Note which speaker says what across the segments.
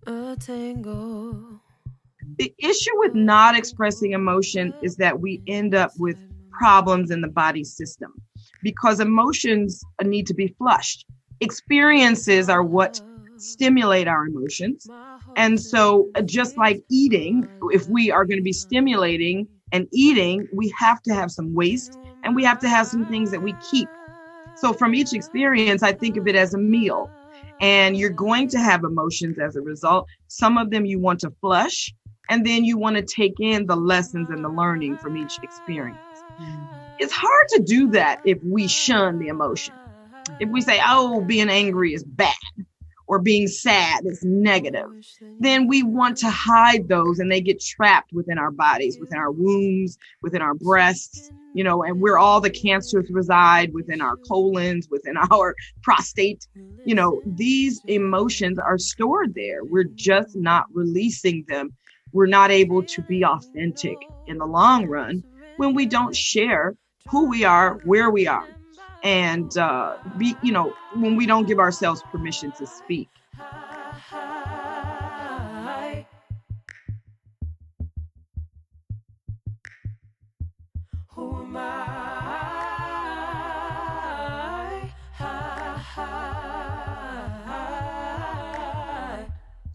Speaker 1: a tango.
Speaker 2: The issue with not expressing emotion is that we end up with problems in the body system because emotions need to be flushed. Experiences are what stimulate our emotions. And so, just like eating, if we are going to be stimulating and eating, we have to have some waste and we have to have some things that we keep. So, from each experience, I think of it as a meal. And you're going to have emotions as a result. Some of them you want to flush, and then you want to take in the lessons and the learning from each experience. It's hard to do that if we shun the emotion. If we say, oh, being angry is bad or being sad is negative, then we want to hide those and they get trapped within our bodies, within our wombs, within our breasts, and where all the cancers reside within our colons, within our prostate. These emotions are stored there. We're just not releasing them. We're not able to be authentic in the long run when we don't share who we are, where we are, and when we don't give ourselves permission to speak.
Speaker 1: Who am I?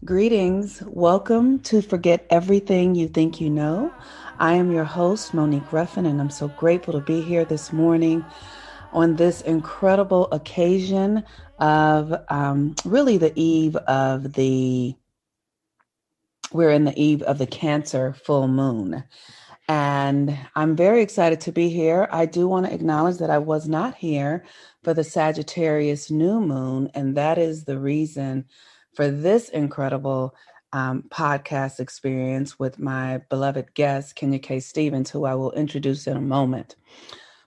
Speaker 3: Greetings. Welcome to Forget Everything You Think You Know. I am your host, Monique Ruffin, and I'm so grateful to be here this morning on this incredible occasion of really we're in the eve of the Cancer full moon. And I'm very excited to be here. I do want to acknowledge that I was not here for the Sagittarius new moon, and that is the reason for this incredible podcast experience with my beloved guest, Kenya K. Stevens, who I will introduce in a moment.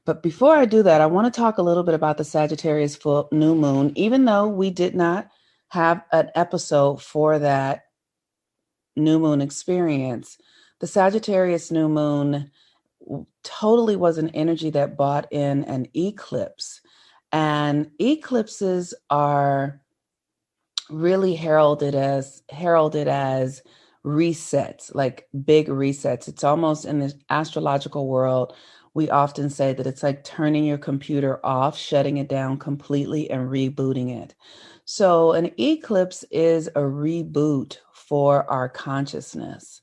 Speaker 3: But before I do that, I want to talk a little bit about the Sagittarius full new moon, even though we did not have an episode for that new moon experience. The Sagittarius new moon totally was an energy that brought in an eclipse. And eclipses are really heralded as resets, like big resets. It's almost in the astrological world, we often say that it's like turning your computer off, shutting it down completely and rebooting it. So an eclipse is a reboot for our consciousness.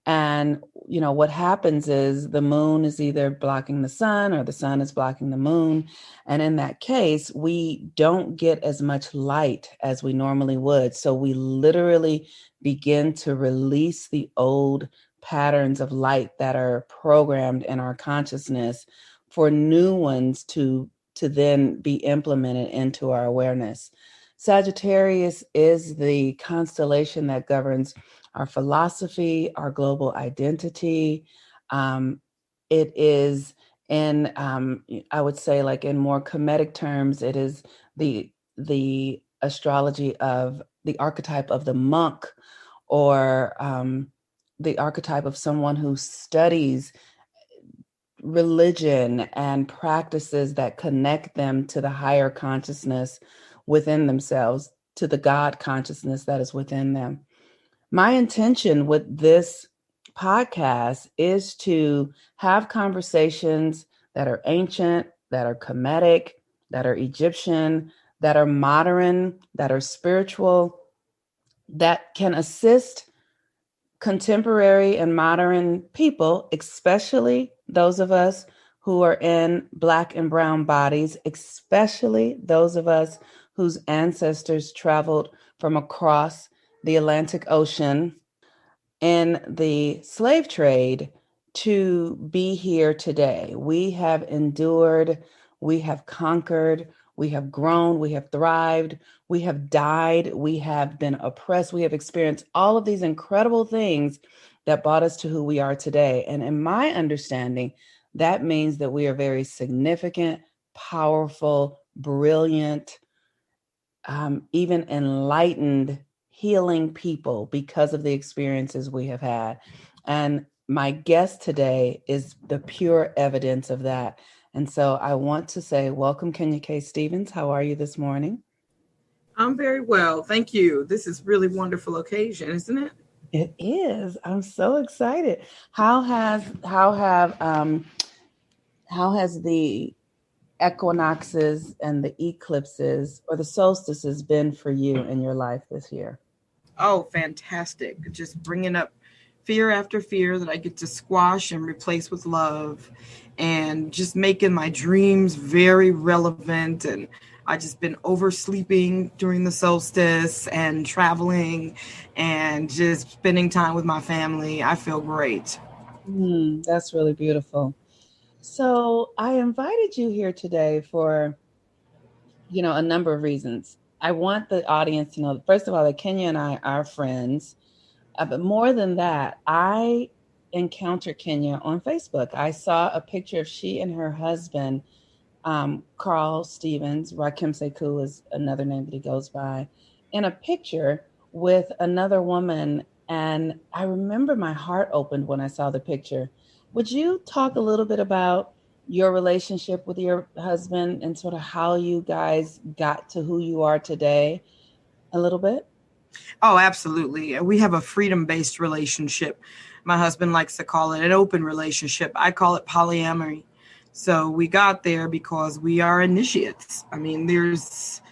Speaker 3: And, what happens is the moon is either blocking the sun or the sun is blocking the moon. And in that case, we don't get as much light as we normally would. So we literally begin to release the old patterns of light that are programmed in our consciousness for new ones to then be implemented into our awareness. Sagittarius is the constellation that governs our philosophy, our global identity. It is I would say, like in more comedic terms, it is the astrology of the archetype of the monk, or the archetype of someone who studies religion and practices that connect them to the higher consciousness within themselves, to the God consciousness that is within them. My intention with this podcast is to have conversations that are ancient, that are Kemetic, that are Egyptian, that are modern, that are spiritual, that can assist contemporary and modern people, especially those of us who are in Black and brown bodies, especially those of us whose ancestors traveled from across the Atlantic Ocean in the slave trade to be here today. We have endured, we have conquered, we have grown, we have thrived, we have died, we have been oppressed, we have experienced all of these incredible things that brought us to who we are today. And in my understanding, that means that we are very significant, powerful, brilliant, even enlightened, healing people because of the experiences we have had. And my guest today is the pure evidence of that. And so I want to say, welcome, Kenya K. Stevens. How are you this morning?
Speaker 2: I'm very well, thank you. This is really wonderful occasion, isn't it?
Speaker 3: It is. I'm so excited. How has the equinoxes and the eclipses or the solstices been for you in your life this year?
Speaker 2: Oh, fantastic. Just bringing up fear after fear that I get to squash and replace with love, and just making my dreams very relevant. And I just been oversleeping during the solstice and traveling and just spending time with my family. I feel great.
Speaker 3: That's really beautiful. So I invited you here today for, a number of reasons. I want the audience to know, first of all, that Kenya and I are friends. But more than that, I encountered Kenya on Facebook. I saw a picture of she and her husband, Carl Stevens, Rakim Sekou is another name that he goes by, in a picture with another woman. And I remember my heart opened when I saw the picture. Would you talk a little bit about your relationship with your husband and sort of how you guys got to who you are today a little bit?
Speaker 2: Oh, absolutely. We have a freedom-based relationship. My husband likes to call it an open relationship. I call it polyamory. So we got there because we are initiates. I mean, there's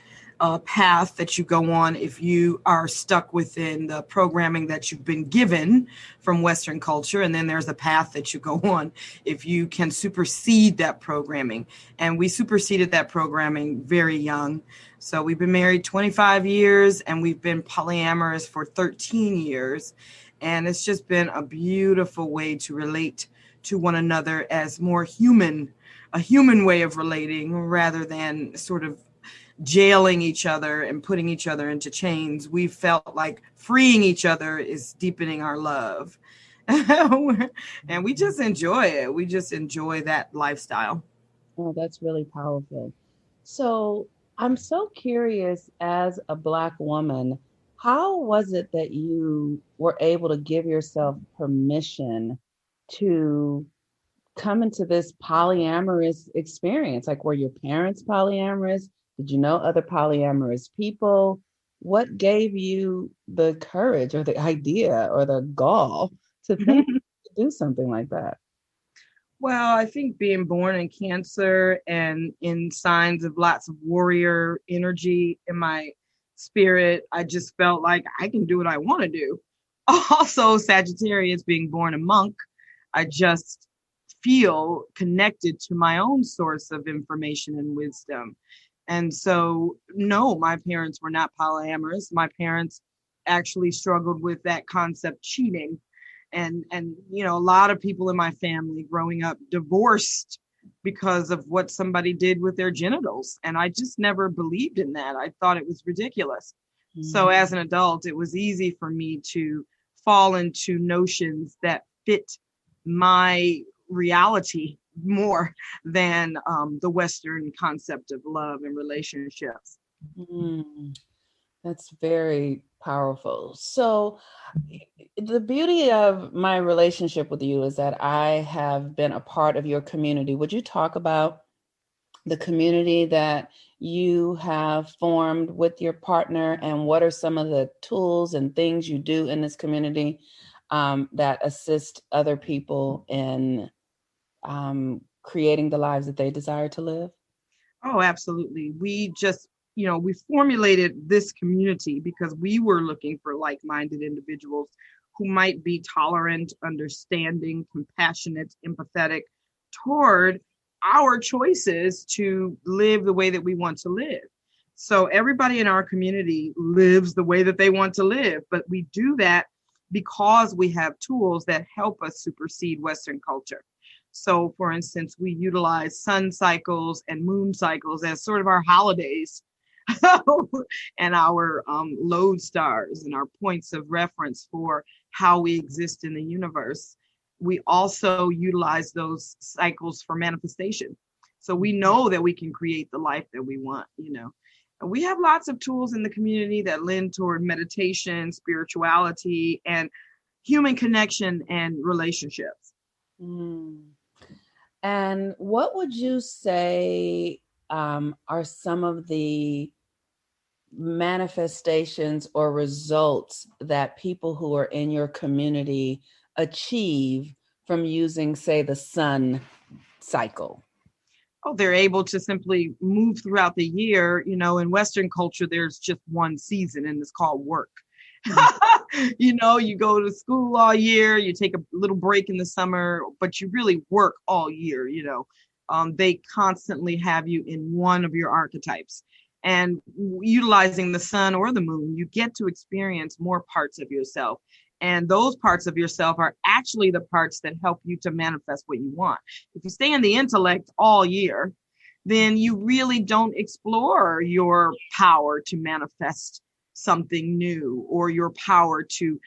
Speaker 2: a path that you go on if you are stuck within the programming that you've been given from Western culture. And then there's a path that you go on if you can supersede that programming. And we superseded that programming very young. So we've been married 25 years and we've been polyamorous for 13 years. And it's just been a beautiful way to relate to one another as more human, a human way of relating rather than sort of jailing each other and putting each other into chains. We felt like freeing each other is deepening our love. And we just enjoy it. We just enjoy that lifestyle.
Speaker 3: Oh, that's really powerful. So I'm so curious, as a Black woman, how was it that you were able to give yourself permission to come into this polyamorous experience? Like, were your parents polyamorous? Did you know other polyamorous people? What gave you the courage or the idea or the gall to think to do something like that?
Speaker 2: Well, I think being born in Cancer and in signs of lots of warrior energy in my spirit, I just felt like I can do what I want to do. Also, Sagittarius being born a monk, I just feel connected to my own source of information and wisdom. And so, no, my parents were not polyamorous. My parents actually struggled with that concept cheating. And a lot of people in my family growing up divorced because of what somebody did with their genitals. And I just never believed in that. I thought it was ridiculous. So
Speaker 3: Mm.
Speaker 2: as an adult, it was easy for me to fall into notions that fit my reality more than the Western concept of love and relationships.
Speaker 3: Mm. That's very powerful. So, the beauty of my relationship with you is that I have been a part of your community. Would you talk about the community that you have formed with your partner, and what are some of the tools and things you do in this community that assist other people in creating the lives that they desire to live?
Speaker 2: Oh, absolutely. We just, we formulated this community because we were looking for like-minded individuals who might be tolerant, understanding, compassionate, empathetic toward our choices to live the way that we want to live. So everybody in our community lives the way that they want to live, but we do that because we have tools that help us supersede Western culture. So, for instance, we utilize sun cycles and moon cycles as sort of our holidays and our lodestars and our points of reference for how we exist in the universe. We also utilize those cycles for manifestation. So we know that we can create the life that we want. And we have lots of tools in the community that lend toward meditation, spirituality, and human connection and relationships.
Speaker 3: Mm. And what would you say are some of the manifestations or results that people who are in your community achieve from using, say, the sun cycle?
Speaker 2: Oh, they're able to simply move throughout the year. In Western culture, there's just one season and it's called work. You go to school all year, you take a little break in the summer, but you really work all year. They constantly have you in one of your archetypes. And utilizing the sun or the moon, you get to experience more parts of yourself. And those parts of yourself are actually the parts that help you to manifest what you want. If you stay in the intellect all year, then you really don't explore your power to manifest something new, or your power to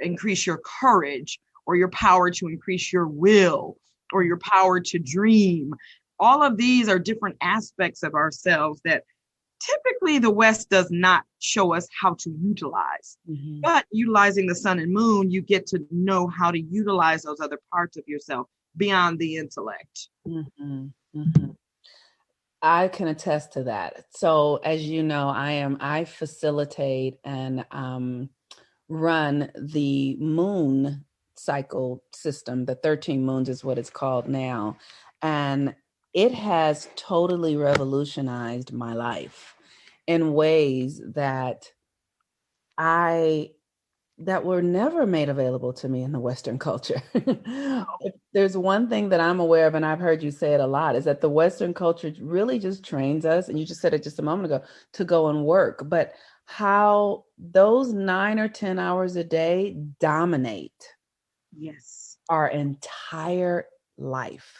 Speaker 2: increase your courage, or your power to increase your will, or your power to dream. All of these are different aspects of ourselves that typically the West does not show us how to utilize.
Speaker 3: Mm-hmm.
Speaker 2: But utilizing the sun and moon, you get to know how to utilize those other parts of yourself beyond the intellect.
Speaker 3: Mm-hmm. Mm-hmm. I can attest to that. So as you know, I facilitate and run the moon cycle system. The 13 moons is what it's called now. And it has totally revolutionized my life in ways that were never made available to me in the Western culture. If there's one thing that I'm aware of, and I've heard you say it a lot, is that the Western culture really just trains us, and you just said it just a moment ago, to go and work. But how those 9 or 10 hours a day dominate
Speaker 2: Yes.
Speaker 3: our entire life.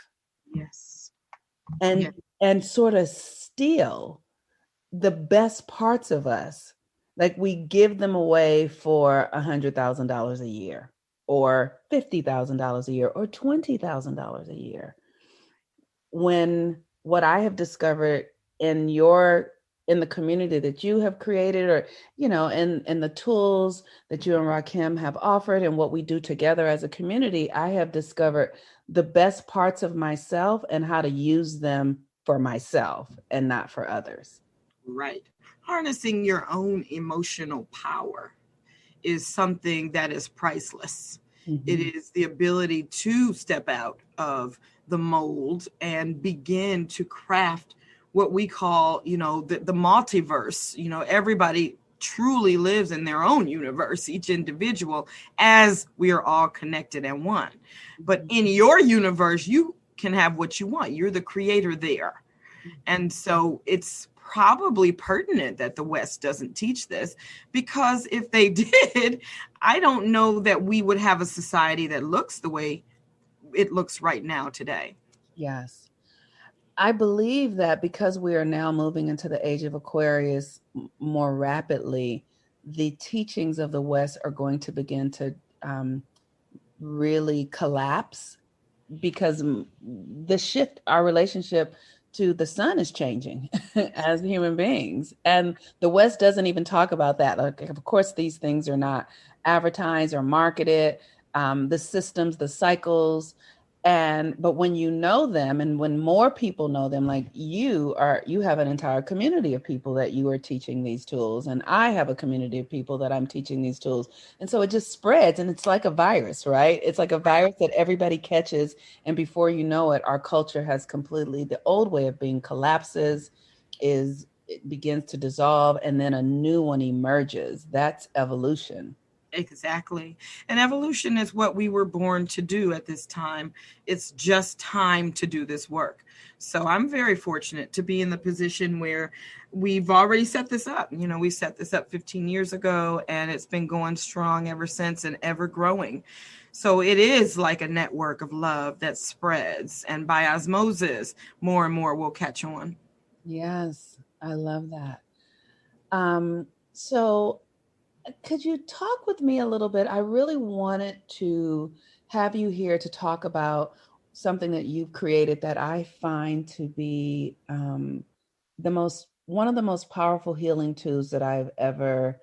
Speaker 2: Yes.
Speaker 3: And sort of steal the best parts of us. Like we give them away for $100,000 a year, or $50,000 a year, or $20,000 a year. When what I have discovered in the community that you have created, or in the tools that you and Rakim have offered, and what we do together as a community, I have discovered the best parts of myself and how to use them for myself and not for others.
Speaker 2: Right. Harnessing your own emotional power is something that is priceless. Mm-hmm. It is the ability to step out of the mold and begin to craft what we call, the multiverse. Everybody truly lives in their own universe, each individual, as we are all connected and one. But in your universe, you can have what you want. You're the creator there. And so it's probably pertinent that the West doesn't teach this, because if they did, I don't know that we would have a society that looks the way it looks right now today.
Speaker 3: Yes. I believe that because we are now moving into the age of Aquarius more rapidly, the teachings of the West are going to begin to really collapse, because our relationship to the sun is changing as human beings. And the West doesn't even talk about that. Like, of course, these things are not advertised or marketed, the systems, the cycles. But when you know them, and when more people know them, like you have an entire community of people that you are teaching these tools. And I have a community of people that I'm teaching these tools. And so it just spreads, and it's like a virus, right? It's like a virus that everybody catches. And before you know it, our culture has completely, the old way of being collapses, it begins to dissolve, and then a new one emerges. That's evolution.
Speaker 2: Exactly. And evolution is what we were born to do at this time. It's just time to do this work. So I'm very fortunate to be in the position where we've already set this up. We set this up 15 years ago, and it's been going strong ever since, and ever growing. So it is like a network of love that spreads, and by osmosis, more and more will catch on.
Speaker 3: Yes, I love that. So could you talk with me a little bit? I really wanted to have you here to talk about something that you've created that I find to be one of the most powerful healing tools that I've ever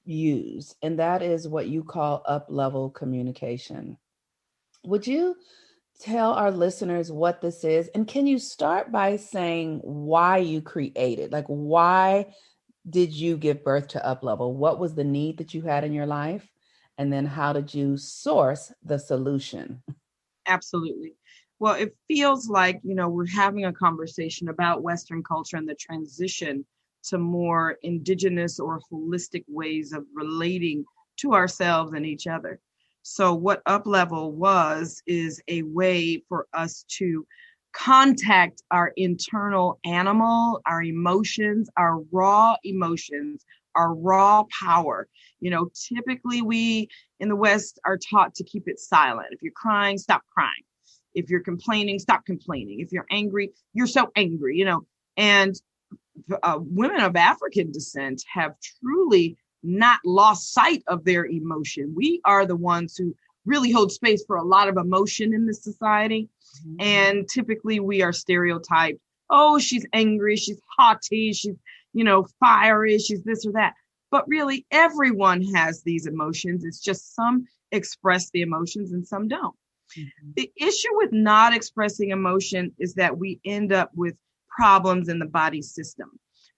Speaker 3: used, and that is what you call up-level communication. Would you tell our listeners what this is? And can you start by saying why you created? Like, why did you give birth to Up Level? What was the need that you had in your life? And then how did you source the solution?
Speaker 2: Absolutely. Well, it feels like, we're having a conversation about Western culture and the transition to more indigenous or holistic ways of relating to ourselves and each other. So what Up Level is a way for us to contact our internal animal, our emotions, our raw emotions, our raw power. Typically we in the West are taught to keep it silent. If you're crying, stop crying. If you're complaining, stop complaining. If you're angry, you're so angry, and women of African descent have truly not lost sight of their emotion. We are the ones who really hold space for a lot of emotion in this society. Mm-hmm. And typically we are stereotyped. Oh, she's angry. She's haughty. She's, fiery. She's this or that. But really, everyone has these emotions. It's just some express the emotions and some don't. Mm-hmm. The issue with not expressing emotion is that we end up with problems in the body system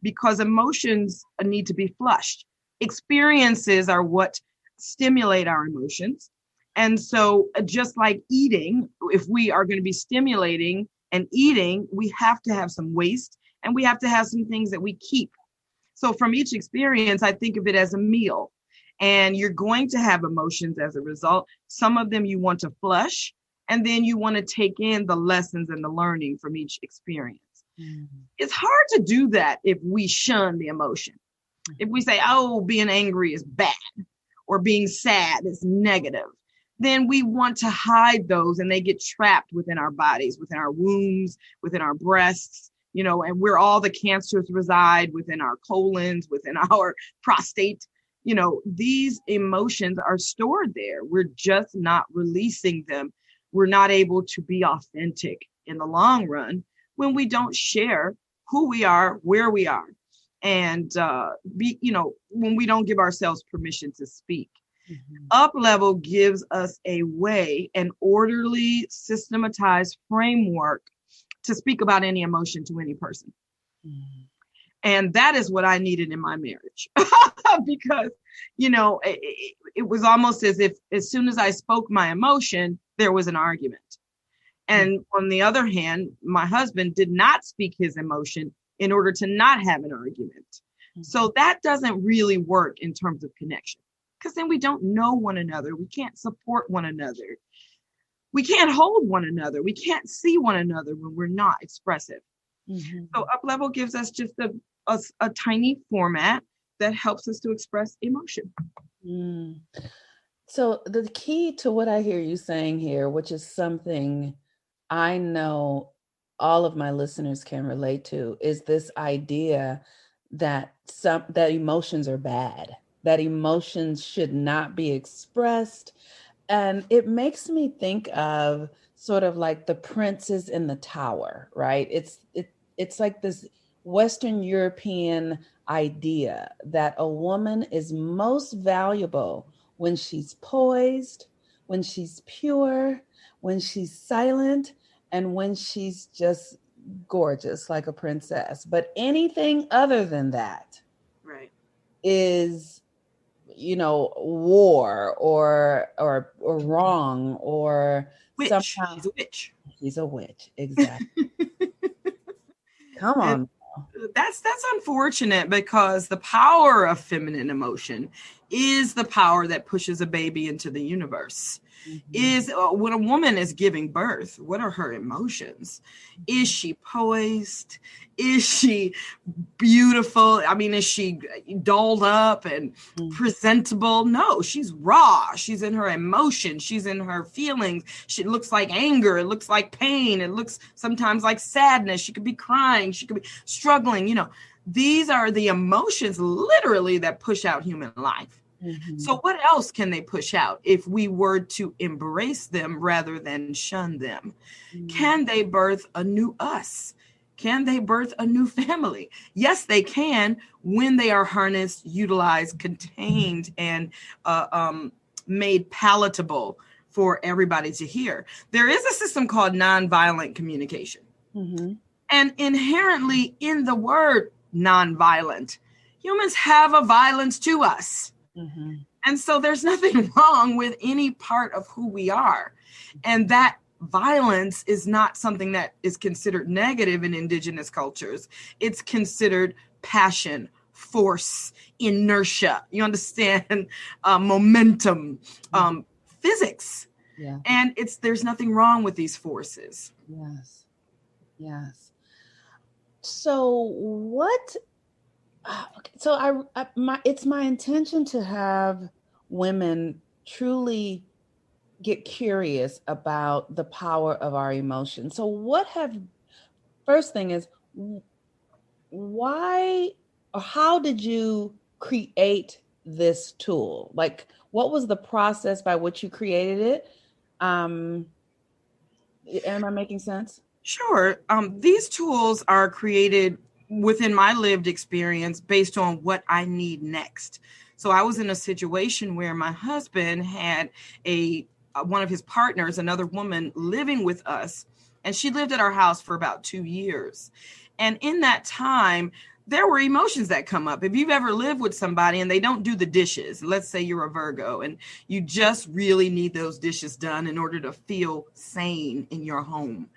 Speaker 2: because emotions need to be flushed. Experiences are what stimulate our emotions. And so just like eating, if we are going to be stimulating and eating, we have to have some waste and we have to have some things that we keep. So from each experience, I think of it as a meal, and you're going to have emotions as a result. Some of them you want to flush, and then you want to take in the lessons and the learning from each experience. Mm-hmm. It's hard to do that if we shun the emotion. Mm-hmm. If we say, oh, being angry is bad or being sad is negative, then we want to hide those and they get trapped within our bodies, within our wombs, within our breasts, and where all the cancers reside, within our colons, within our prostate. These emotions are stored there. We're just not releasing them. We're not able to be authentic in the long run when we don't share who we are, where we are, and when we don't give ourselves permission to speak. Mm-hmm. Up Level gives us a way, an orderly, systematized framework to speak about any emotion to any person. Mm-hmm. And that is what I needed in my marriage because, it was almost as if as soon as I spoke my emotion, there was an argument. And on the other hand, my husband did not speak his emotion in order to not have an argument. Mm-hmm. So that doesn't really work in terms of connection because then we don't know one another. We can't support one another. We can't hold one another. We can't see one another when we're not expressive. Mm-hmm. So Up Level gives us just a tiny format that helps us to express emotion.
Speaker 3: Mm. So the key to what I hear you saying here, which is something I know all of my listeners can relate to, is this idea that that emotions are bad, that emotions should not be expressed. And it makes me think of sort of like the princes in the tower, right? It's like this Western European idea that a woman is most valuable when she's poised, when she's pure, when she's silent, and when she's just gorgeous like a princess. But anything other than that,
Speaker 2: right,
Speaker 3: is war or wrong, or
Speaker 2: witch.
Speaker 3: Sometimes
Speaker 2: She's a witch.
Speaker 3: She's a witch, exactly. Come on.
Speaker 2: That's unfortunate because the power of feminine emotion is the power that pushes a baby into the universe. Mm-hmm. Is when a woman is giving birth, what are her emotions? Mm-hmm. Is she poised? Is she beautiful? I mean, is she dolled up and presentable? No, she's raw. She's in her emotion. She's in her feelings. She looks like anger. It looks like pain. It looks sometimes like sadness. She could be crying. She could be struggling. These are the emotions literally that push out human life. Mm-hmm. So what else can they push out if we were to embrace them rather than shun them? Mm-hmm. Can they birth a new us? Can they birth a new family? Yes, they can when they are harnessed, utilized, contained, and made palatable for everybody to hear. There is a system called nonviolent communication. Mm-hmm. And inherently in the word nonviolent, humans have a violence to us. Mm-hmm. And so there's nothing wrong with any part of who we are. And that violence is not something that is considered negative in indigenous cultures. It's considered passion, force, inertia. You understand? Momentum, physics. Yeah. And there's nothing wrong with these forces.
Speaker 3: Yes. Yes. So what? So it's my intention to have women truly get curious about the power of our emotions. So first thing is, why or how did you create this tool? Like, what was the process by which you created it? Am I making sense?
Speaker 2: Sure. These tools are created within my lived experience based on what I need next. So I was in a situation where my husband had one of his partners, another woman, living with us, and she lived at our house for about 2 years. And in that time, there were emotions that come up. If you've ever lived with somebody and they don't do the dishes, let's say you're a Virgo and you just really need those dishes done in order to feel sane in your home,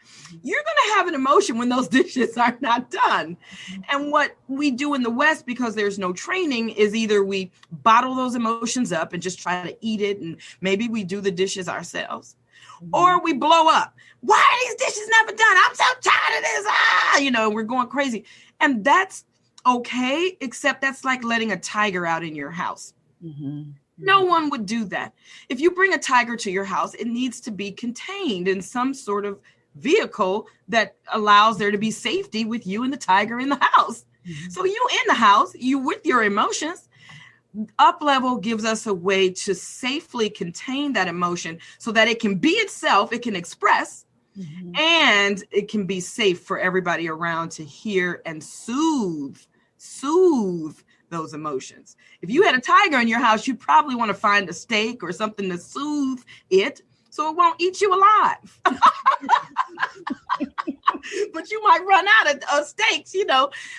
Speaker 2: you're going to have an emotion when those dishes are not done. And what we do in the West, because there's no training, is either we bottle those emotions up and just try to eat it, and maybe we do the dishes ourselves, or we blow up. Why are these dishes never done? I'm so tired of this. We're going crazy. And that's okay, except that's like letting a tiger out in your house. Mm-hmm. No one would do that. If you bring a tiger to your house, it needs to be contained in some sort of vehicle that allows there to be safety with you and the tiger in the house. Mm-hmm. So you in the house, you with your emotions. Up level gives us a way to safely contain that emotion so that it can be itself, it can express, mm-hmm. and it can be safe for everybody around to hear and soothe those emotions. If you had a tiger in your house, you'd probably want to find a steak or something to soothe it so it won't eat you alive. But you might run out of steaks,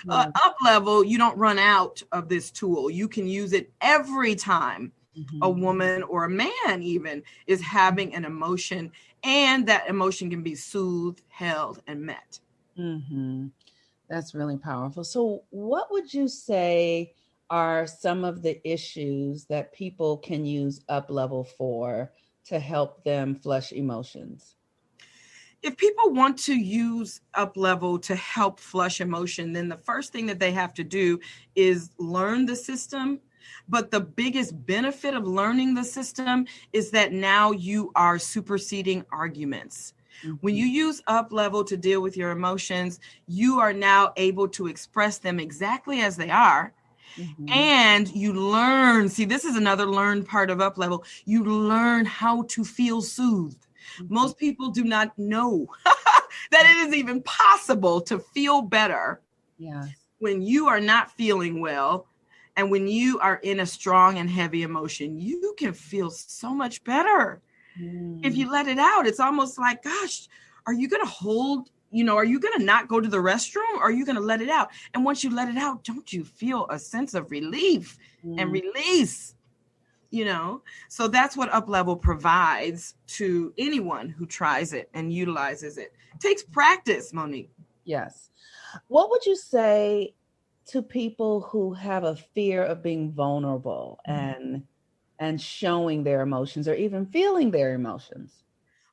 Speaker 2: Up level, you don't run out of this tool. You can use it every time mm-hmm. a woman or a man even is having an emotion, and that emotion can be soothed, held, and met.
Speaker 3: Mm-hmm. That's really powerful. So what would you say are some of the issues that people can use Up Level for to help them flush emotions?
Speaker 2: If people want to use Up Level to help flush emotion, then the first thing that they have to do is learn the system. But the biggest benefit of learning the system is that now you are superseding arguments. Mm-hmm. When you use Up Level to deal with your emotions, you are now able to express them exactly as they are. Mm-hmm. And you learn, this is another learned part of Up Level. You learn how to feel soothed. Mm-hmm. Most people do not know that it is even possible to feel better when you are not feeling well. And when you are in a strong and heavy emotion, you can feel so much better. If you let it out. It's almost like, gosh, are you going to hold, are you going to not go to the restroom? Or are you going to let it out? And once you let it out, don't you feel a sense of relief and release? So that's what Up Level provides to anyone who tries it and utilizes it. It takes practice, Monique.
Speaker 3: Yes. What would you say to people who have a fear of being vulnerable and showing their emotions or even feeling their emotions?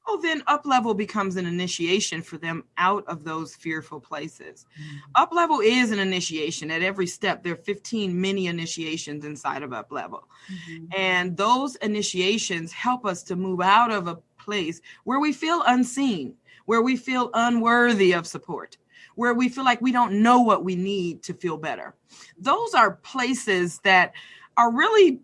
Speaker 2: Oh, then Up Level becomes an initiation for them out of those fearful places. Mm-hmm. Up Level is an initiation. At every step, there are 15 mini initiations inside of Up Level. Mm-hmm. And those initiations help us to move out of a place where we feel unseen, where we feel unworthy of support, where we feel like we don't know what we need to feel better. Those are places that are really,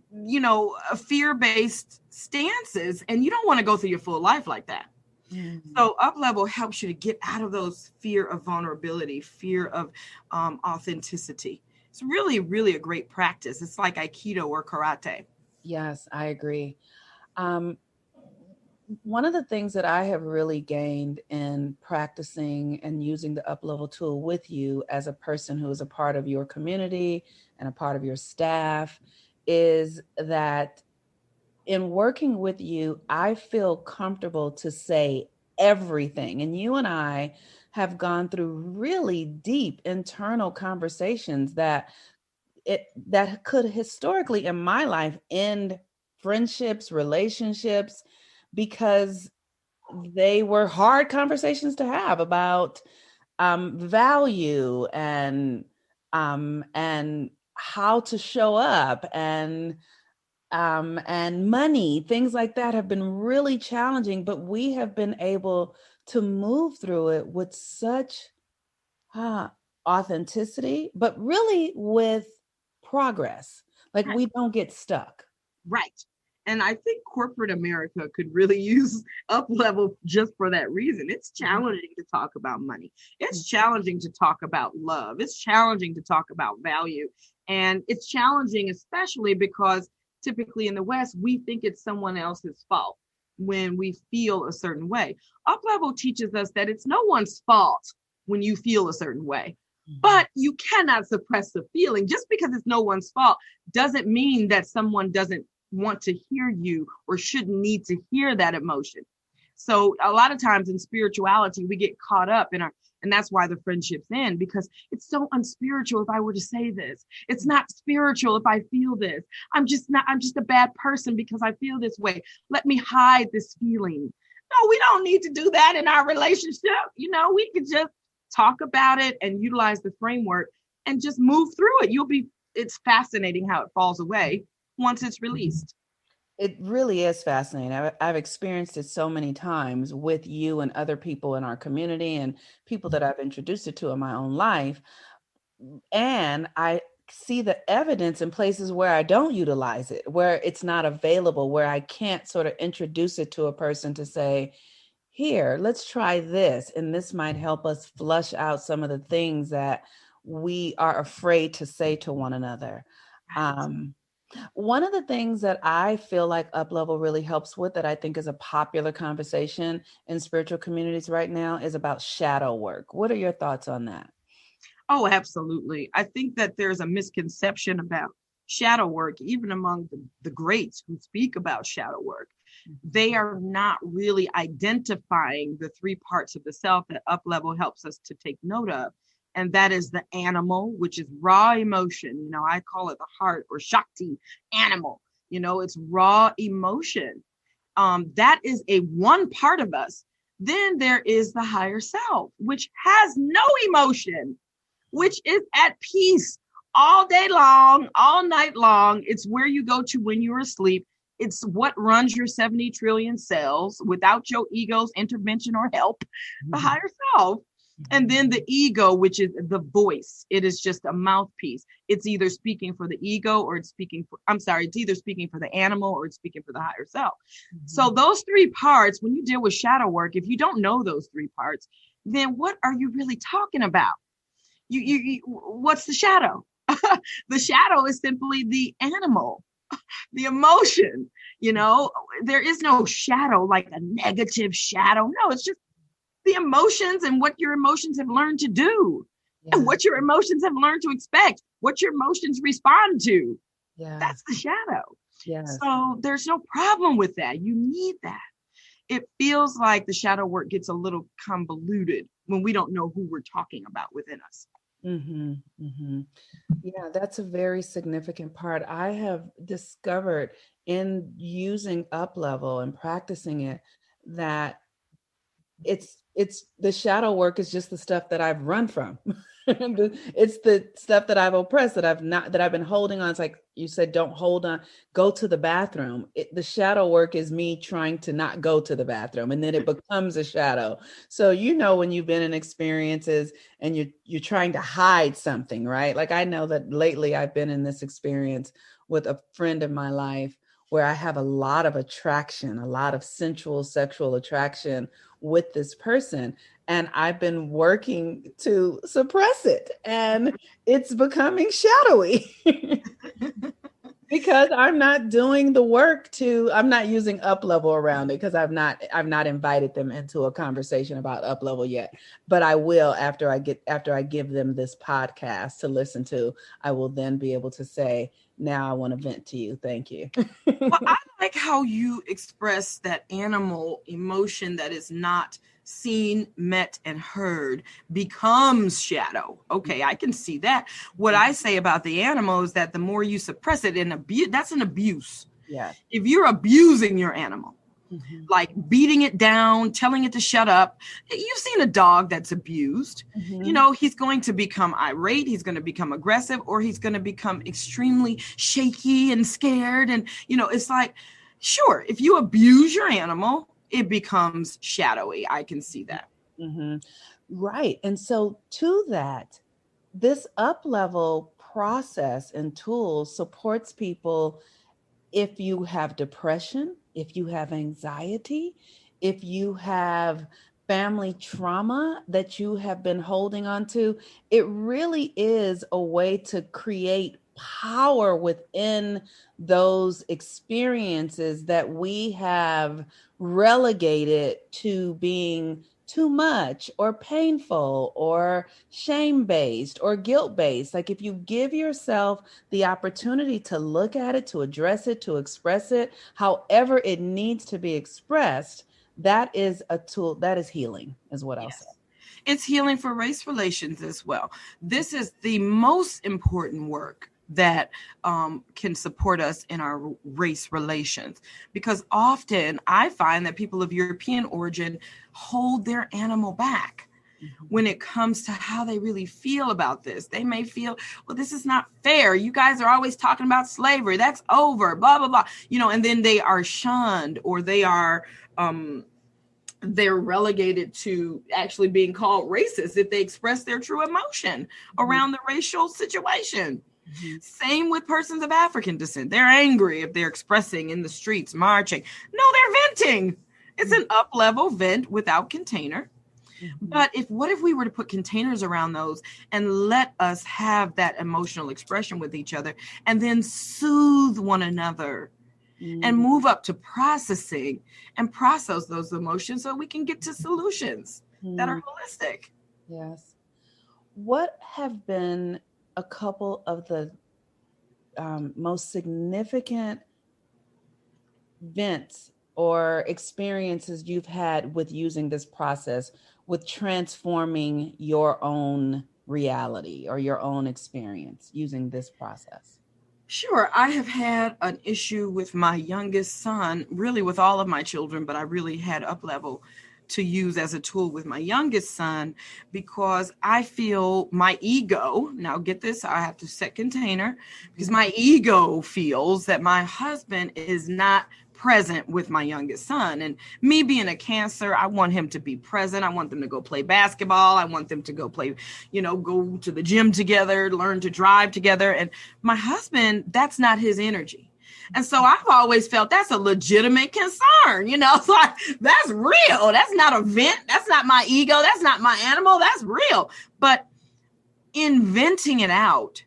Speaker 2: fear-based stances, and you don't want to go through your full life like that. Mm-hmm. So Up Level helps you to get out of those fear of vulnerability, fear of authenticity. It's really, really a great practice. It's like Aikido or karate.
Speaker 3: Yes, I agree. One of the things that I have really gained in practicing and using the up level tool with you as a person who is a part of your community and a part of your staff is that in working with you, I feel comfortable to say everything. And you and I have gone through really deep internal conversations that could historically in my life end friendships, relationships, because they were hard conversations to have about value and how to show up and money, things like that have been really challenging, but we have been able to move through it with such authenticity, but really with progress. Like we don't get stuck.
Speaker 2: Right. And I think corporate America could really use up level just for that reason. It's challenging to talk about money. It's challenging to talk about love. It's challenging to talk about value. And it's challenging, especially because typically in the West, we think it's someone else's fault when we feel a certain way. Up level teaches us that it's no one's fault when you feel a certain way. But you cannot suppress the feeling. Just because it's no one's fault doesn't mean that someone doesn't want to hear you or shouldn't need to hear that emotion. So a lot of times in spirituality, we get caught up in our, and that's why the friendships end, because it's so unspiritual if I were to say this. It's not spiritual if I feel this. I'm just a bad person because I feel this way. Let me hide this feeling. No, we don't need to do that in our relationship. We could just talk about it and utilize the framework and just move through it. It's fascinating how it falls away once it's released.
Speaker 3: It really is fascinating. I've experienced it so many times with you and other people in our community and people that I've introduced it to in my own life. And I see the evidence in places where I don't utilize it, where it's not available, where I can't sort of introduce it to a person to say, here, let's try this. And this might help us flush out some of the things that we are afraid to say to one another. One of the things that I feel like Up Level really helps with, that I think is a popular conversation in spiritual communities right now, is about shadow work. What are your thoughts on that?
Speaker 2: Oh, absolutely. I think that there's a misconception about shadow work, even among the greats who speak about shadow work. They are not really identifying the three parts of the self that Up Level helps us to take note of. And that is the animal, which is raw emotion. I call it the heart or Shakti animal. It's raw emotion. That is a one part of us. Then there is the higher self, which has no emotion, which is at peace all day long, all night long. It's where you go to when you're asleep. It's what runs your 70 trillion cells without your ego's intervention or help, the higher self. And then the ego, which is the voice. It is just a mouthpiece. It's either speaking for the ego or it's either speaking for the animal or it's speaking for the higher self. So those three parts, when you deal with shadow work, if you don't know those three parts, then what are you really talking about? What's the shadow? The shadow is simply the animal, the emotion. There is no shadow, like a negative shadow. No, it's just the emotions and what your emotions have learned to do and what your emotions have learned to expect, what your emotions respond to. That's the shadow. So there's no problem with that. You need that. It feels like the shadow work gets a little convoluted when we don't know who we're talking about within us.
Speaker 3: Yeah, that's a very significant part. I have discovered in using Up Level and practicing it that it's the shadow work is just the stuff that I've run from. It's the stuff that I've oppressed, that I've been holding on. It's like you said, don't hold on, go to the bathroom. The shadow work is me trying to not go to the bathroom, and then it becomes a shadow. So when you've been in experiences and you're trying to hide something, right? Like I know that lately I've been in this experience with a friend in my life where I have a lot of attraction, a lot of sensual, sexual attraction with this person. And I've been working to suppress it, and it's becoming shadowy. Because I'm not doing the work I'm not using up level around it because I've not invited them into a conversation about up level yet. But I will after I give them this podcast to listen to. I will then be able to say, now I want to vent to you. Thank you.
Speaker 2: Well, I like how you express that animal emotion that is not seen, met, and heard becomes shadow. Okay, I can see that. What I say about the animal is that the more you suppress it, that's an abuse.
Speaker 3: Yeah.
Speaker 2: If you're abusing your animal,
Speaker 3: Mhm.
Speaker 2: like beating it down, telling it to shut up. You've seen a dog that's abused.
Speaker 3: Mhm.
Speaker 2: He's going to become irate. He's going to become aggressive, or he's going to become extremely shaky and scared. And, it's like, sure, if you abuse your animal, it becomes shadowy. I can see that.
Speaker 3: Mm-hmm. Right. And so to that, this up level process and tools supports people if you have depression, if you have anxiety, if you have family trauma that you have been holding on to. It really is a way to create power within those experiences that we have relegated to being too much or painful or shame based or guilt based. Like if you give yourself the opportunity to look at it, to address it, to express it, however it needs to be expressed, that is a tool, that is healing, is what I'll say.
Speaker 2: It's healing for race relations as well. This is the most important work that can support us in our race relations, because often I find that people of European origin hold their animal back when it comes to how they really feel about this. They may feel, well, this is not fair. You guys are always talking about slavery. That's over, blah, blah, blah. And then they are shunned, or they are they're relegated to actually being called racist if they express their true emotion around the racial situation. Same with persons of African descent. They're angry if they're expressing in the streets, marching. No, they're venting. It's an up-level vent without container. But what if we were to put containers around those and let us have that emotional expression with each other, and then soothe one another and move up to processing and process those emotions so we can get to solutions that are holistic.
Speaker 3: Yes. What have been a couple of the most significant vents or experiences you've had with using this process, with transforming your own reality or your own experience using this process?
Speaker 2: Sure. I have had an issue with my youngest son, really with all of my children, but I really had up level to use as a tool with my youngest son, because I feel my ego, now get this, I have to set container, because my ego feels that my husband is not present with my youngest son. And me being a Cancer, I want him to be present. I want them to go play basketball. I want them to go play, go to the gym together, learn to drive together. And my husband, that's not his energy. And so I've always felt that's a legitimate concern. It's like, that's real. That's not a vent. That's not my ego. That's not my animal. That's real. But in venting it out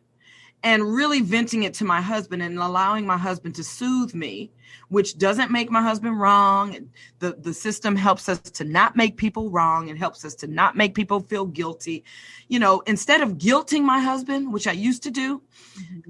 Speaker 2: and really venting it to my husband and allowing my husband to soothe me, which doesn't make my husband wrong. The system helps us to not make people wrong. It helps us to not make people feel guilty. Instead of guilting my husband, which I used to do,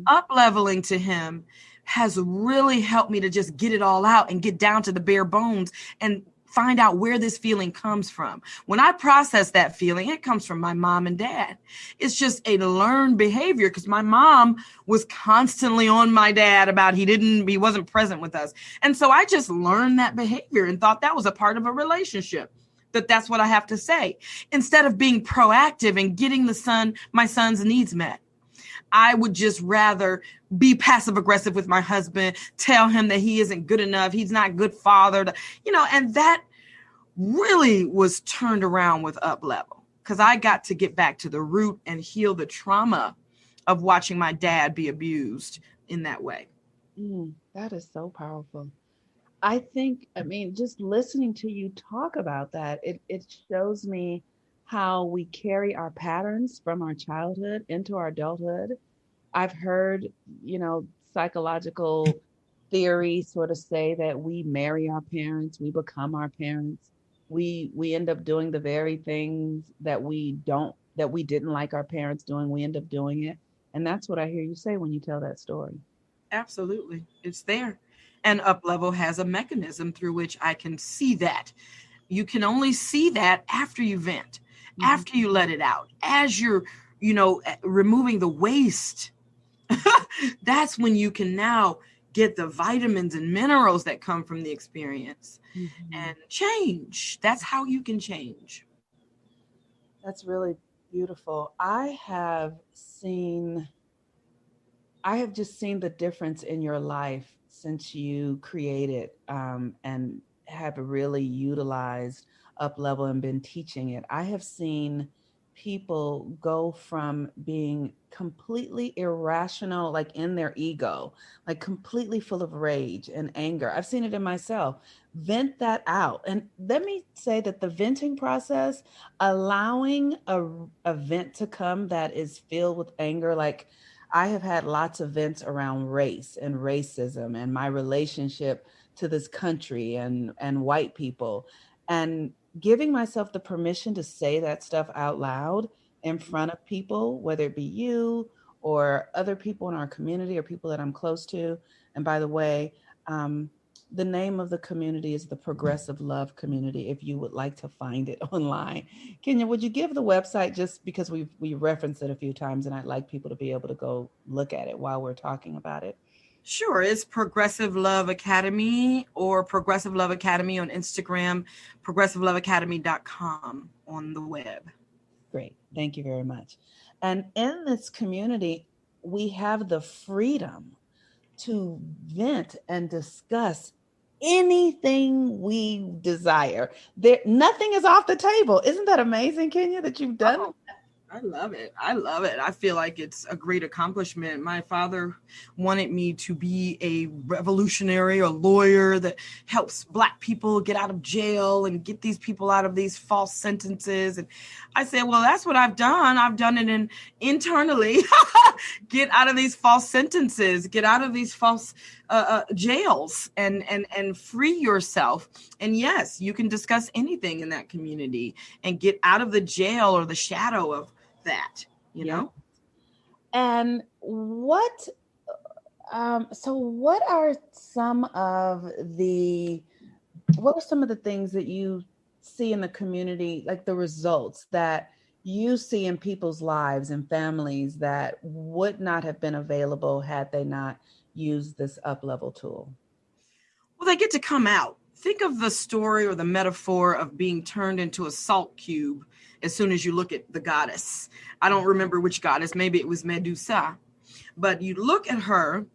Speaker 2: up leveling to him has really helped me to just get it all out and get down to the bare bones and find out where this feeling comes from. When I process that feeling, it comes from my mom and dad. It's just a learned behavior, because my mom was constantly on my dad about he wasn't present with us. And so I just learned that behavior and thought that was a part of a relationship, that's what I have to say. Instead of being proactive and getting my son's needs met, I would just rather be passive aggressive with my husband, tell him that he isn't good enough. He's not a good father, and that really was turned around with up level, because I got to get back to the root and heal the trauma of watching my dad be abused in that way.
Speaker 3: That is so powerful. I think, just listening to you talk about that, it shows me how we carry our patterns from our childhood into our adulthood. I've heard, psychological theories sort of say that we marry our parents, we become our parents. We end up doing the very things that we didn't like our parents doing, we end up doing it. And that's what I hear you say when you tell that story.
Speaker 2: Absolutely. It's there. And up level has a mechanism through which I can see that. You can only see that after you vent, after you let it out, as you're, removing the waste. That's when you can now get the vitamins and minerals that come from the experience and change. That's how you can change.
Speaker 3: That's really beautiful. I have just seen the difference in your life since you created and have really utilized Up Level and been teaching it. I have seen people go from being completely irrational, like in their ego, like completely full of rage and anger. I've seen it in myself. Vent that out. And let me say that the venting process, allowing a vent to come that is filled with anger, like I have had lots of vents around race and racism and my relationship to this country and white people, and giving myself the permission to say that stuff out loud in front of people, whether it be you or other people in our community or people that I'm close to. And by the way, the name of the community is the Progressive Love Community, if you would like to find it online. Kenya, would you give the website, just because we referenced it a few times and I'd like people to be able to go look at it while we're talking about it?
Speaker 2: Sure. It's Progressive Love Academy, or Progressive Love Academy on Instagram, progressiveloveacademy.com on the web.
Speaker 3: Great. Thank you very much. And in this community, we have the freedom to vent and discuss anything we desire. Nothing is off the table. Isn't that amazing, Kenya, that you've done?
Speaker 2: Oh, I love it. I love it. I feel like it's a great accomplishment. My father wanted me to be a revolutionary, a lawyer that helps Black people get out of jail and get these people out of these false sentences. And I said, well, that's what I've done. I've done it internally. Get out of these false sentences, get out of these false jails and free yourself. And yes, you can discuss anything in that community and get out of the jail or the shadow of that, you know?
Speaker 3: And what are some of the things that you see in the community, like the results that you see in people's lives and families that would not have been available had they not used this up-level tool?
Speaker 2: Well, they get to come out. Think of the story or the metaphor of being turned into a salt cube as soon as you look at the goddess. I don't remember which goddess, maybe it was Medusa, but you look at her,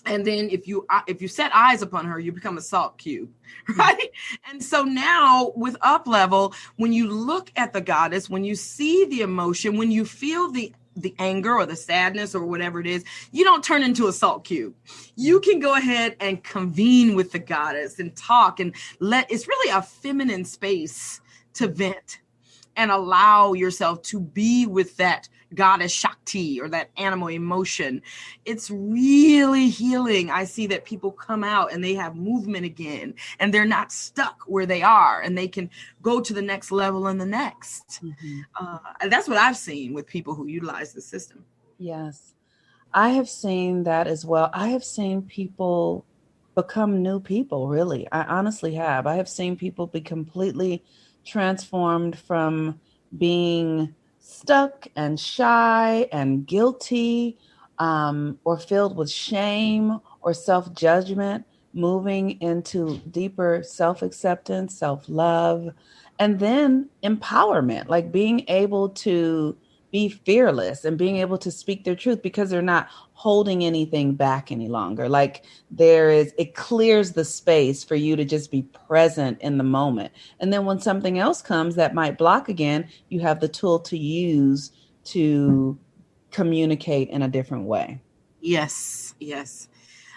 Speaker 2: and then if you set eyes upon her, you become a salt cube, right? And so now with Up Level, when you look at the goddess, when you see the emotion, when you feel the anger or the sadness or whatever it is, you don't turn into a salt cube. You can go ahead and convene with the goddess and talk and it's really a feminine space to vent and allow yourself to be with that goddess Shakti or that animal emotion. It's really healing. I see that people come out and they have movement again and they're not stuck where they are and they can go to the next level and the next. And that's what I've seen with people who utilize the system.
Speaker 3: Yes, I have seen that as well. I have seen people become new people, really. I honestly have. I have seen people be completely transformed from being stuck and shy and guilty, or filled with shame or self-judgment, moving into deeper self-acceptance, self-love, and then empowerment, like being able to be fearless and being able to speak their truth because they're not holding anything back any longer. Like it clears the space for you to just be present in the moment. And then when something else comes that might block again, you have the tool to use to communicate in a different way.
Speaker 2: Yes, yes.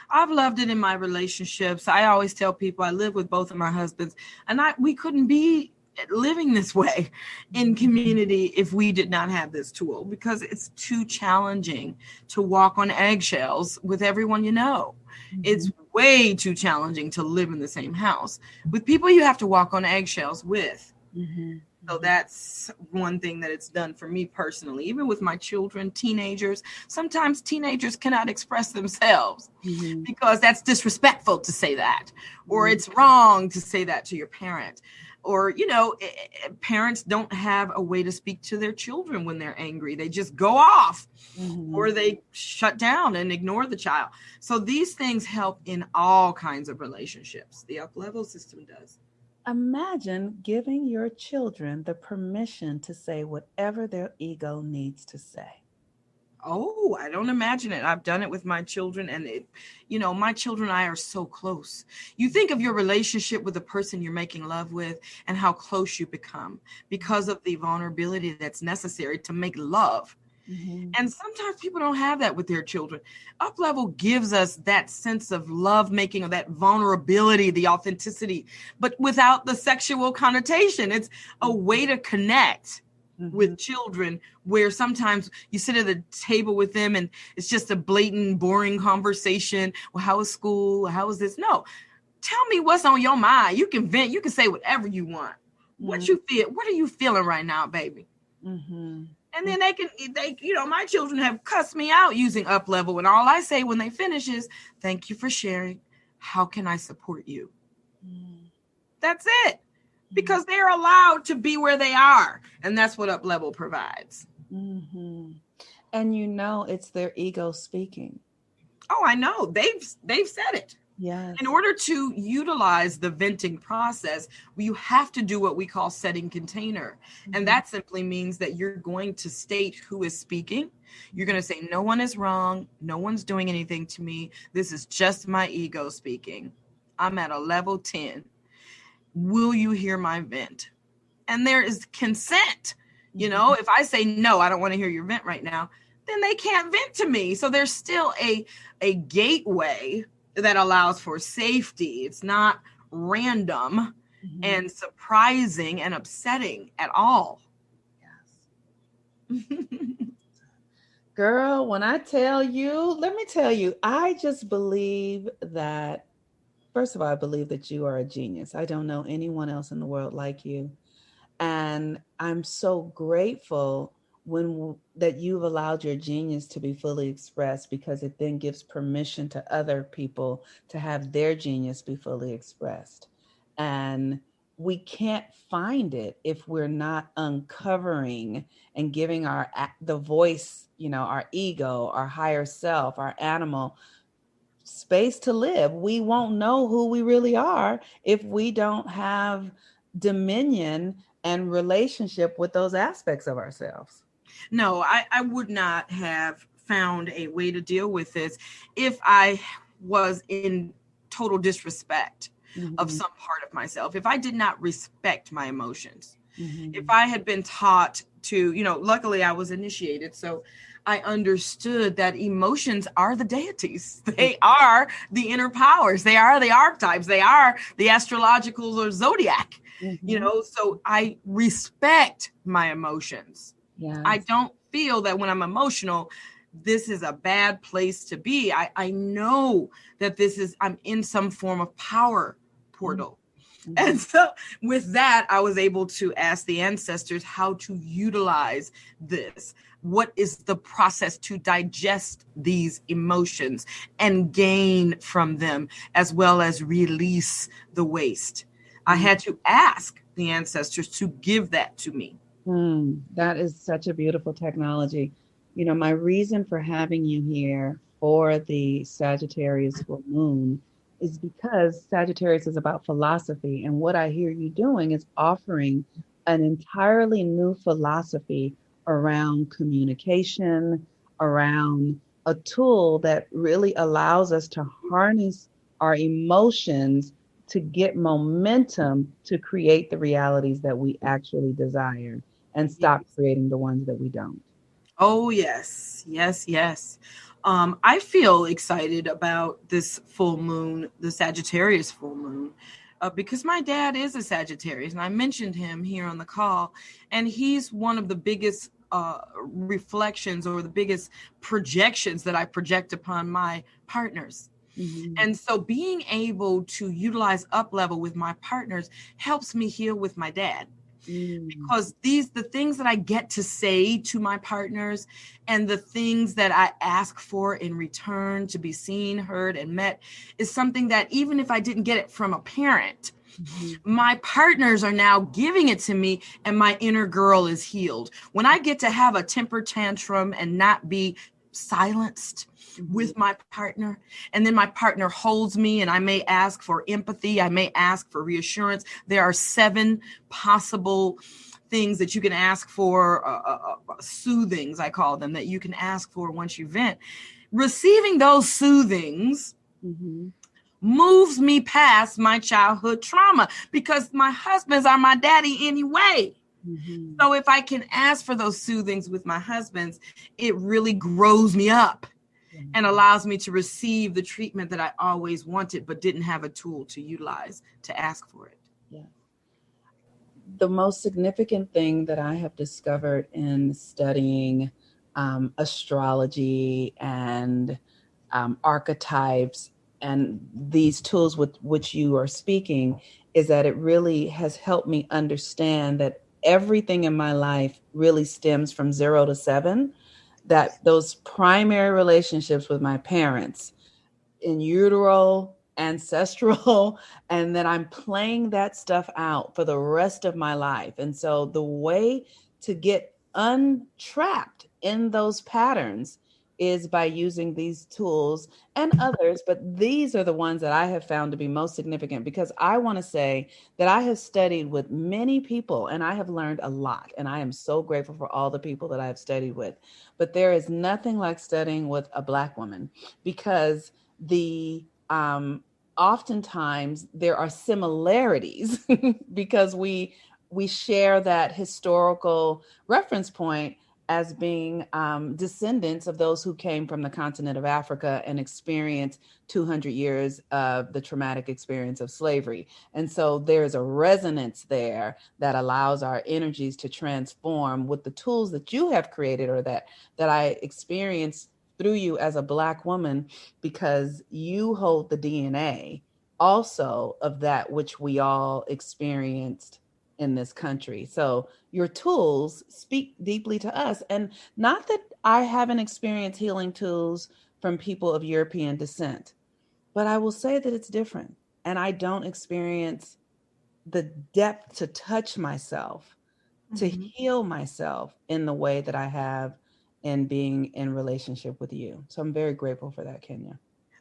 Speaker 2: I've loved it in my relationships. I always tell people I live with both of my husbands, and we couldn't be living this way in community if we did not have this tool, because it's too challenging to walk on eggshells with everyone you know. It's way too challenging to live in the same house with people you have to walk on eggshells with. So that's one thing that it's done for me personally, even with my children, teenagers. Sometimes teenagers cannot express themselves because that's disrespectful to say that, or it's wrong to say that to your parent. Or, parents don't have a way to speak to their children when they're angry. They just go off or they shut down and ignore the child. So these things help in all kinds of relationships. The up-level system does.
Speaker 3: Imagine giving your children the permission to say whatever their ego needs to say.
Speaker 2: Oh, I don't imagine it. I've done it with my children, and my children and I are so close. You think of your relationship with the person you're making love with and how close you become because of the vulnerability that's necessary to make love. And sometimes people don't have that with their children. Up-level gives us that sense of love making, or that vulnerability, the authenticity, but without the sexual connotation. It's a way to connect with children, where sometimes you sit at the table with them and it's just a blatant, boring conversation. Well, how was school? How was this? No, tell me what's on your mind. You can vent. You can say whatever you want. What you feel? What are you feeling right now, baby? And then my children have cussed me out using up-level, and all I say when they finish is, "Thank you for sharing. How can I support you?" That's it. Because they're allowed to be where they are. And that's what up-level provides.
Speaker 3: And it's their ego speaking.
Speaker 2: Oh, I know. They've said it.
Speaker 3: Yes.
Speaker 2: In order to utilize the venting process, you have to do what we call setting container. And that simply means that you're going to state who is speaking. You're going to say, no one is wrong. No one's doing anything to me. This is just my ego speaking. I'm at a level 10. Will you hear my vent? And there is consent. If I say, no, I don't want to hear your vent right now, then they can't vent to me. So there's still a gateway that allows for safety. It's not random and surprising and upsetting at all.
Speaker 3: Yes. Girl, when I tell you, let me tell you, I just believe that, first of all, I believe that you are a genius. I don't know anyone else in the world like you. And I'm so grateful that you've allowed your genius to be fully expressed, because it then gives permission to other people to have their genius be fully expressed. And we can't find it if we're not uncovering and giving the voice, our ego, our higher self, our animal space to live. We won't know who we really are if we don't have dominion and relationship with those aspects of ourselves.
Speaker 2: No, I would not have found a way to deal with this if I was in total disrespect of some part of myself, if I did not respect my emotions, if I had been taught to, luckily I was initiated, so I understood that emotions are the deities. They are the inner powers. They are the archetypes. They are the astrologicals or zodiac, so I respect my emotions. Yes. I don't feel that when I'm emotional, this is a bad place to be. I know that I'm in some form of power portal. And so with that, I was able to ask the ancestors how to utilize this. What is the process to digest these emotions and gain from them, as well as release the waste? I had to ask the ancestors to give that to me.
Speaker 3: That is such a beautiful technology. My reason for having you here for the Sagittarius full moon is because Sagittarius is about philosophy. And what I hear you doing is offering an entirely new philosophy around communication, around a tool that really allows us to harness our emotions to get momentum to create the realities that we actually desire and stop creating the ones that we don't.
Speaker 2: Oh, yes. I feel excited about this full moon, the Sagittarius full moon, because my dad is a Sagittarius, and I mentioned him here on the call, and he's one of the biggest reflections or the biggest projections that I project upon my partners. Mm-hmm. And so being able to utilize up level with my partners helps me heal with my dad. Because the things that I get to say to my partners and the things that I ask for in return to be seen, heard, and met is something that even if I didn't get it from a parent, my partners are now giving it to me, and my inner girl is healed. When I get to have a temper tantrum and not be silenced with my partner, and then my partner holds me, and I may ask for empathy, I may ask for reassurance. There are 7 possible things that you can ask for, soothings, I call them, that you can ask for once you vent. Receiving those soothings moves me past my childhood trauma, because my husbands are my daddy anyway. So if I can ask for those soothings with my husbands, it really grows me up and allows me to receive the treatment that I always wanted, but didn't have a tool to utilize to ask for it.
Speaker 3: Yeah. The most significant thing that I have discovered in studying astrology and archetypes and these tools with which you are speaking is that it really has helped me understand that everything in my life really stems from 0 to 7, that those primary relationships with my parents in utero, ancestral, and then I'm playing that stuff out for the rest of my life. And so the way to get untrapped in those patterns is by using these tools and others, but these are the ones that I have found to be most significant, because I want to say that I have studied with many people and I have learned a lot, and I am so grateful for all the people that I have studied with. But there is nothing like studying with a Black woman, because oftentimes there are similarities because we share that historical reference point as being descendants of those who came from the continent of Africa and experienced 200 years of the traumatic experience of slavery. And so there's a resonance there that allows our energies to transform with the tools that you have created, or that I experienced through you as a Black woman, because you hold the DNA also of that which we all experienced in this country. So your tools speak deeply to us. And not that I haven't experienced healing tools from people of European descent, but I will say that it's different. And I don't experience the depth to touch myself, to heal myself in the way that I have in being in relationship with you. So I'm very grateful for that, Kenya.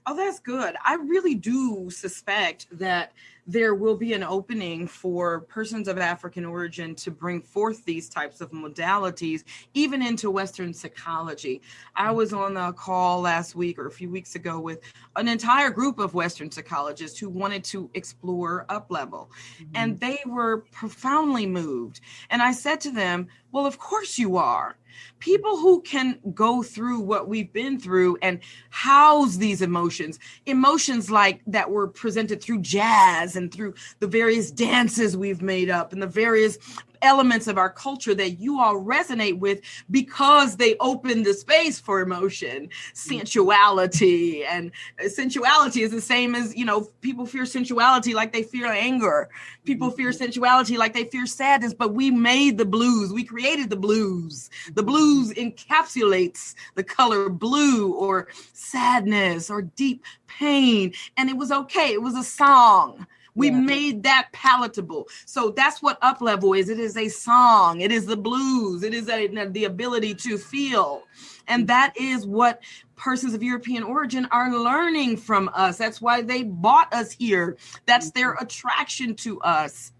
Speaker 2: Oh, that's good. I really do suspect that there will be an opening for persons of African origin to bring forth these types of modalities, even into Western psychology. I was on a call last week or a few weeks ago with an entire group of Western psychologists who wanted to explore up-level, and they were profoundly moved. And I said to them, well, of course you are. People who can go through what we've been through and house these emotions like that were presented through jazz and through the various dances we've made up and the various elements of our culture that you all resonate with, because they open the space for emotion, sensuality. And sensuality is the same as, people fear sensuality like they fear anger. People fear sensuality like they fear sadness, but we made the blues. We created the blues. The blues encapsulates the color blue or sadness or deep pain. And it was okay. It was a song. We made that palatable. So that's what up level is. It is a song. It is the blues. It is the ability to feel. And that is what persons of European origin are learning from us. That's why they bought us here. That's their attraction to us.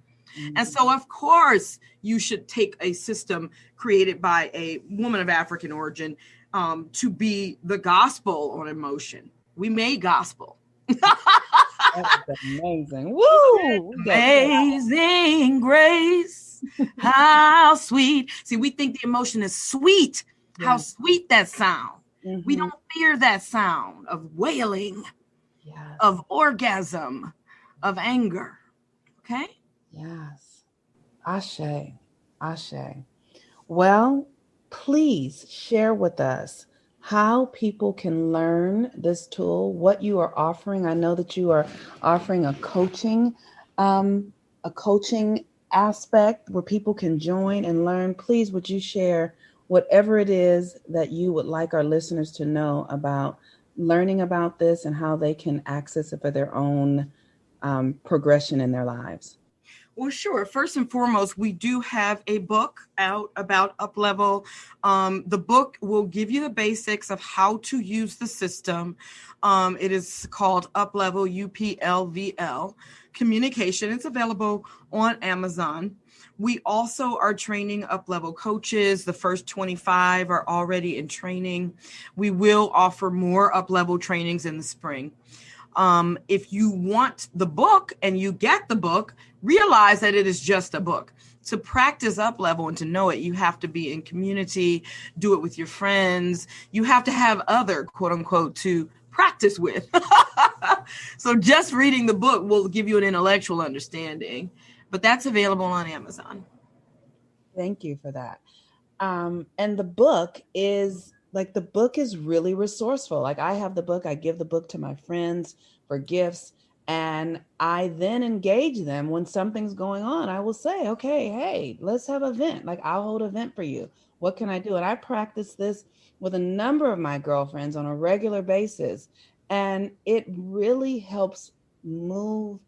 Speaker 2: And so, of course, you should take a system created by a woman of African origin to be the gospel on emotion. We made gospel.
Speaker 3: That's amazing. Woo!
Speaker 2: Amazing grace. How sweet. See, we think the emotion is sweet. How sweet that sound. We don't fear that sound of wailing, of orgasm, of anger. Okay.
Speaker 3: Yes. Ashe. Ashe. Well, please share with us how people can learn this tool, what you are offering. I know that you are offering um, a coaching aspect where people can join and learn. Please, would you share whatever it is that you would like our listeners to know about learning about this and how they can access it for their own progression in their lives?
Speaker 2: Well, sure. First and foremost, we do have a book out about UpLevel. The book will give you the basics of how to use the system. It is called UpLevel, UPLVL Communication. It's available on Amazon. We also are training UpLevel coaches. The first 25 are already in training. We will offer more UpLevel trainings in the spring. If you want the book and you get the book, realize that it is just a book. To practice UpLevel and to know it, you have to be in community, do it with your friends. You have to have other, quote unquote, to practice with. So just reading the book will give you an intellectual understanding, but that's available on Amazon.
Speaker 3: Thank you for that. And the book is really resourceful. Like, I have the book, I give the book to my friends for gifts, and I then engage them when something's going on. I will say, okay, hey, let's have an event. Like, I'll hold an event for you. What can I do? And I practice this with a number of my girlfriends on a regular basis. And it really helps move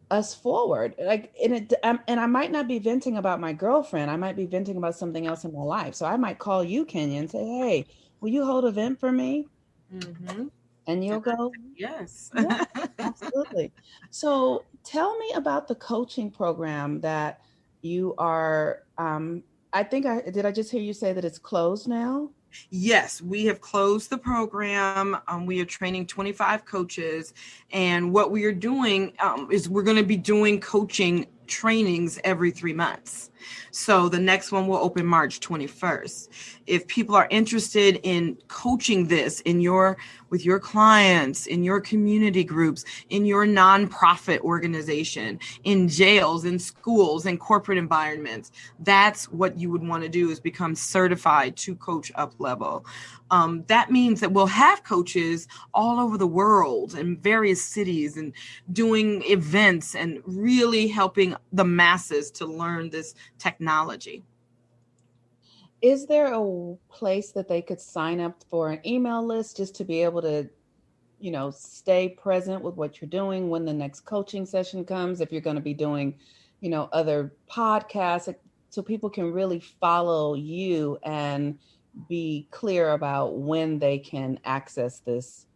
Speaker 3: us forward. Like, and I might not be venting about my girlfriend. I might be venting about something else in my life. So I might call you, Kenya, and say, hey, will you hold an event for me?
Speaker 2: Mm-hmm.
Speaker 3: And you'll go,
Speaker 2: yes.
Speaker 3: Yeah, absolutely. So tell me about the coaching program that you are, did I just hear you say that it's closed now?
Speaker 2: Yes, we have closed the program. We are training 25 coaches. And what we are doing is we're going to be doing coaching trainings every 3 months. So the next one will open March 21st. If people are interested in coaching this with your clients, in your community groups, in your nonprofit organization, in jails, in schools, in corporate environments, that's what you would want to do, is become certified to coach UpLevel. That means that we'll have coaches all over the world in various cities and doing events and really helping the masses to learn this technology.
Speaker 3: Is there a place that they could sign up for an email list just to be able to, stay present with what you're doing when the next coaching session comes, if you're going to be doing, other podcasts, so people can really follow you and be clear about when they can access this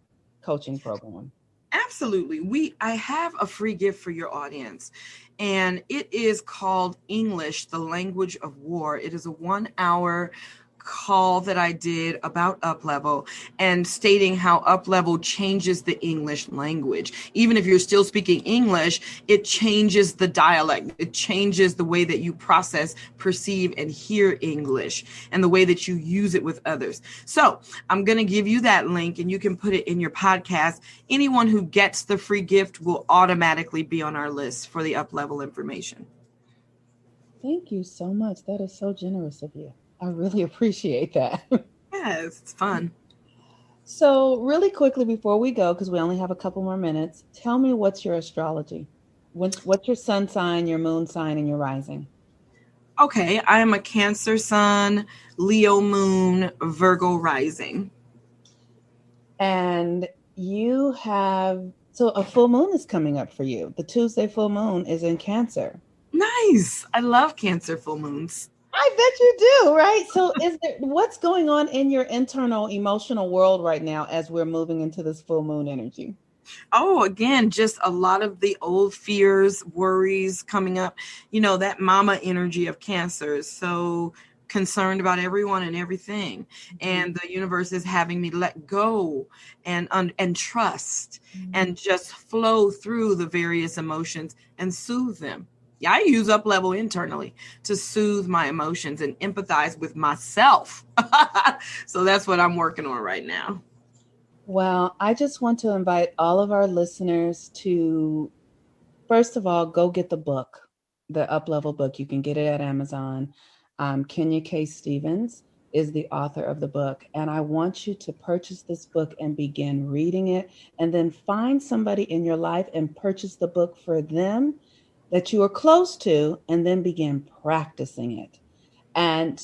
Speaker 3: coaching program?
Speaker 2: Absolutely. I have a free gift for your audience, and it is called English, the Language of War. It is a 1-hour call that I did about UpLevel and stating how UpLevel changes the English language. Even if you're still speaking English, it changes the dialect. It changes the way that you process, perceive, and hear English and the way that you use it with others. So I'm going to give you that link and you can put it in your podcast. Anyone who gets the free gift will automatically be on our list for the UpLevel information.
Speaker 3: Thank you so much. That is so generous of you. I really appreciate that.
Speaker 2: Yes, it's fun.
Speaker 3: So really quickly before we go, because we only have a couple more minutes, tell me, what's your astrology? What's your sun sign, your moon sign, and your rising?
Speaker 2: Okay, I am a Cancer sun, Leo moon, Virgo rising.
Speaker 3: And so a full moon is coming up for you. The Tuesday full moon is in Cancer.
Speaker 2: Nice. I love Cancer full moons.
Speaker 3: I bet you do, right? So what's going on in your internal emotional world right now as we're moving into this full moon energy?
Speaker 2: Oh, again, just a lot of the old fears, worries coming up. That mama energy of Cancer is so concerned about everyone and everything. Mm-hmm. And the universe is having me let go and trust, mm-hmm. and just flow through the various emotions and soothe them. Yeah, I use UpLevel internally to soothe my emotions and empathize with myself. So that's what I'm working on right now.
Speaker 3: Well, I just want to invite all of our listeners to First of all, go get the book, the Up Level book. You can get it at Amazon. Kenya K. Stevens is the author of the book. And I want you to purchase this book and begin reading it. And then find somebody in your life and purchase the book for them that you are close to, and then begin practicing it. And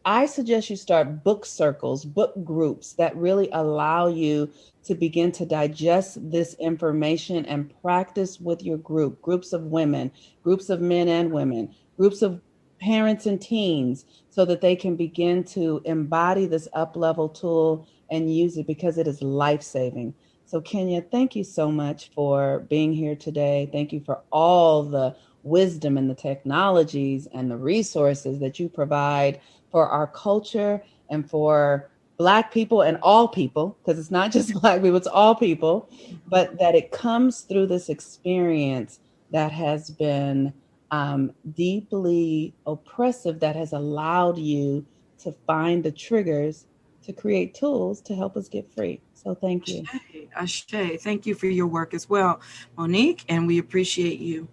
Speaker 3: I suggest you start book circles, book groups that really allow you to begin to digest this information and practice with your groups of women, groups of men and women, groups of parents and teens, so that they can begin to embody this up level tool and use it, because it is life-saving. So Kenya, thank you so much for being here today. Thank you for all the wisdom and the technologies and the resources that you provide for our culture and for Black people and all people, because it's not just Black people, it's all people, but that it comes through this experience that has been deeply oppressive, that has allowed you to find the triggers to create tools to help us get free. So thank you.
Speaker 2: Ashe. Thank you for your work as well, Monique, and we appreciate you.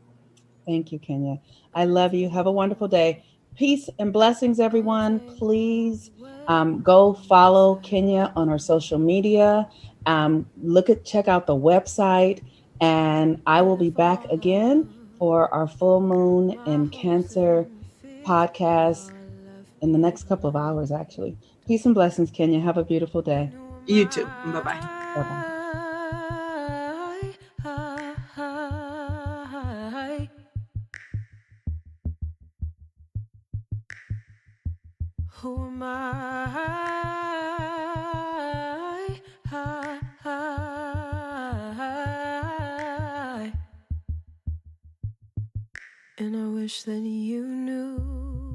Speaker 3: Thank you, Kenya. I love you. Have a wonderful day. Peace and blessings, everyone. Please go follow Kenya on her social media. Check out the website, and I will be back again for our full moon in Cancer podcast in the next couple of hours, actually. Peace and blessings, Kenya. Have a beautiful day.
Speaker 2: You too. Bye-bye.
Speaker 3: Bye-bye.
Speaker 1: Who am I? And I wish that you knew.